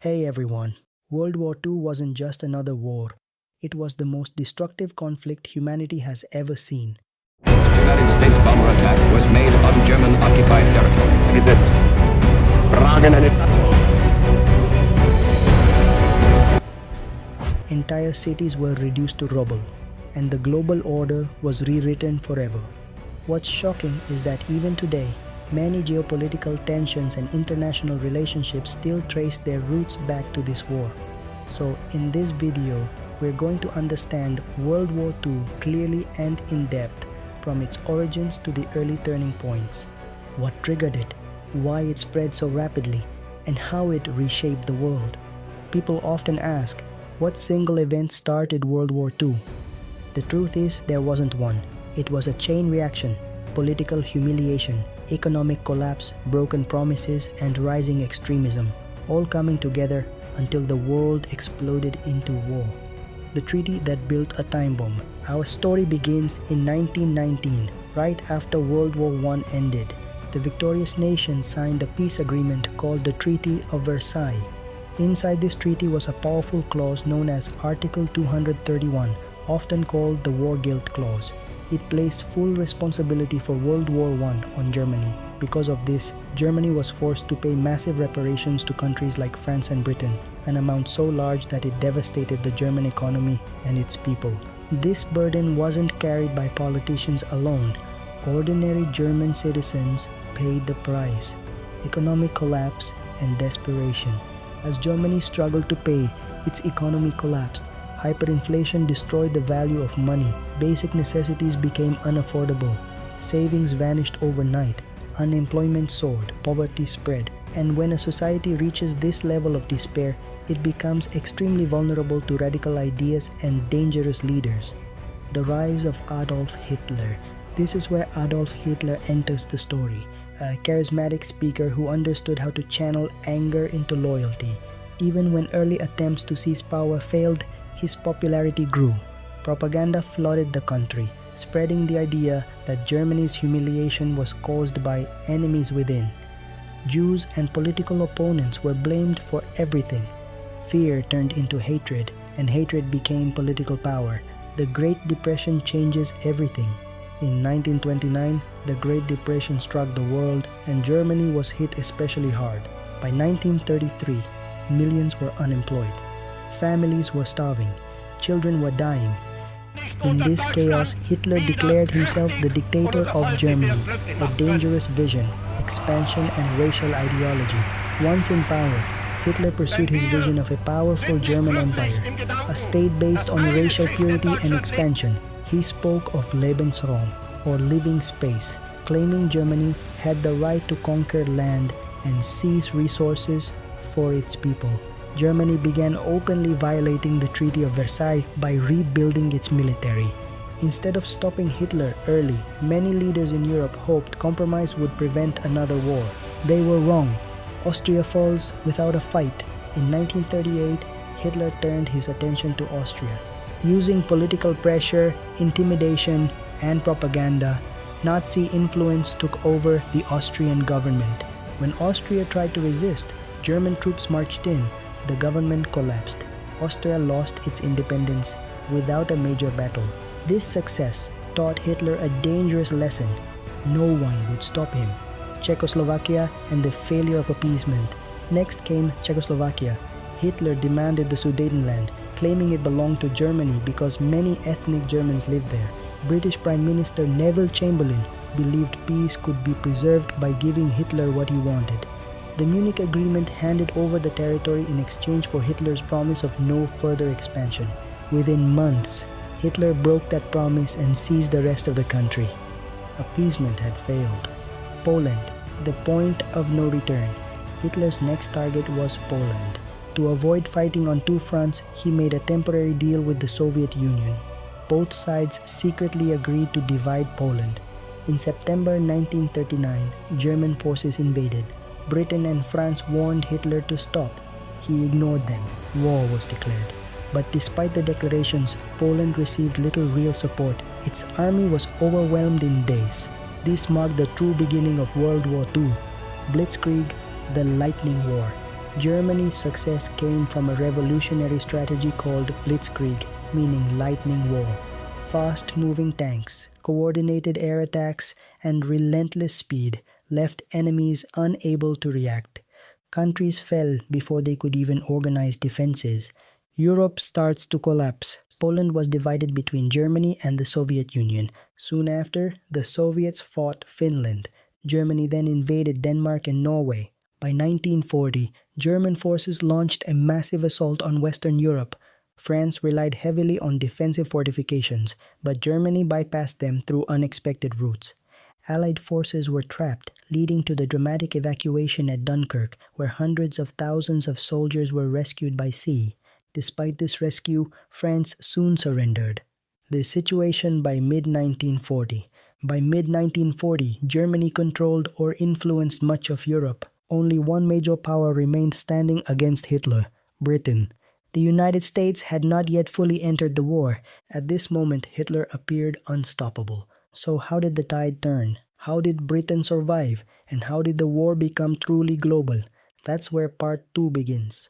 Hey everyone, World War II wasn't just another war. It was the most destructive conflict humanity has ever seen. The United States bomber attack was made on German-occupied territory. Gesetzt. Fragen eine Entire cities were reduced to rubble, and the global order was rewritten forever. What's shocking is that even today, many geopolitical tensions and international relationships still trace their roots back to this war. So in this video, we're going to understand World War II clearly and in depth, from its origins to the early turning points. What triggered it, why it spread so rapidly, and how it reshaped the world. People often ask, what single event started World War II? The truth is, there wasn't one. It was a chain reaction: political humiliation, economic collapse, broken promises, and rising extremism, all coming together until the world exploded into war. The treaty that built a time bomb. Our story begins in 1919, right after World War I ended. The victorious nation signed a peace agreement called the Treaty of Versailles. Inside this treaty was a powerful clause known as Article 231, often called the War Guilt Clause. It placed full responsibility for World War I on Germany. Because of this, Germany was forced to pay massive reparations to countries like France and Britain, an amount so large that it devastated the German economy and its people. This burden wasn't carried by politicians alone. Ordinary German citizens paid the price: economic collapse and desperation. As Germany struggled to pay, its economy collapsed. Hyperinflation destroyed the value of money. Basic necessities became unaffordable. Savings vanished overnight. Unemployment soared. Poverty spread. And when a society reaches this level of despair, it becomes extremely vulnerable to radical ideas and dangerous leaders. The rise of Adolf Hitler. This is where Adolf Hitler enters the story. A charismatic speaker who understood how to channel anger into loyalty. Even when early attempts to seize power failed, his popularity grew. Propaganda flooded the country, spreading the idea that Germany's humiliation was caused by enemies within. Jews and political opponents were blamed for everything. Fear turned into hatred, and hatred became political power. The Great Depression changes everything. In 1929, the Great Depression struck the world, and Germany was hit especially hard. By 1933, millions were unemployed. Families were starving. Children were dying. In this chaos, Hitler declared himself the dictator of Germany, a dangerous vision, expansion, and racial ideology. Once in power, Hitler pursued his vision of a powerful German empire, a state based on racial purity and expansion. He spoke of Lebensraum, or living space, claiming Germany had the right to conquer land and seize resources for its people. Germany began openly violating the Treaty of Versailles by rebuilding its military. Instead of stopping Hitler early, many leaders in Europe hoped compromise would prevent another war. They were wrong. Austria falls without a fight. In 1938, Hitler turned his attention to Austria. Using political pressure, intimidation, and propaganda, Nazi influence took over the Austrian government. When Austria tried to resist, German troops marched in. The government collapsed. Austria lost its independence without a major battle. This success taught Hitler a dangerous lesson. No one would stop him. Czechoslovakia and the failure of appeasement. Next came Czechoslovakia. Hitler demanded the Sudetenland, claiming it belonged to Germany because many ethnic Germans lived there. British Prime Minister Neville Chamberlain believed peace could be preserved by giving Hitler what he wanted. The Munich Agreement handed over the territory in exchange for Hitler's promise of no further expansion. Within months, Hitler broke that promise and seized the rest of the country. Appeasement had failed. Poland, the point of no return. Hitler's next target was Poland. To avoid fighting on two fronts, he made a temporary deal with the Soviet Union. Both sides secretly agreed to divide Poland. In September 1939, German forces invaded. Britain and France warned Hitler to stop. He ignored them. War was declared. But despite the declarations, Poland received little real support. Its army was overwhelmed in days. This marked the true beginning of World War II. Blitzkrieg, the Lightning War. Germany's success came from a revolutionary strategy called Blitzkrieg, meaning lightning war. Fast-moving tanks, coordinated air attacks, and relentless speed left enemies unable to react. Countries fell before they could even organize defenses. Europe starts to collapse. Poland was divided between Germany and the Soviet Union. Soon after, the Soviets fought Finland. Germany then invaded Denmark and Norway. By 1940, German forces launched a massive assault on Western Europe. France relied heavily on defensive fortifications, but Germany bypassed them through unexpected routes. Allied forces were trapped, leading to the dramatic evacuation at Dunkirk, where hundreds of thousands of soldiers were rescued by sea. Despite this rescue, France soon surrendered. The situation by mid-1940. By mid-1940, Germany controlled or influenced much of Europe. Only one major power remained standing against Hitler: Britain. The United States had not yet fully entered the war. At this moment, Hitler appeared unstoppable. So how did the tide turn? How did Britain survive? And how did the war become truly global? That's where part 2 begins.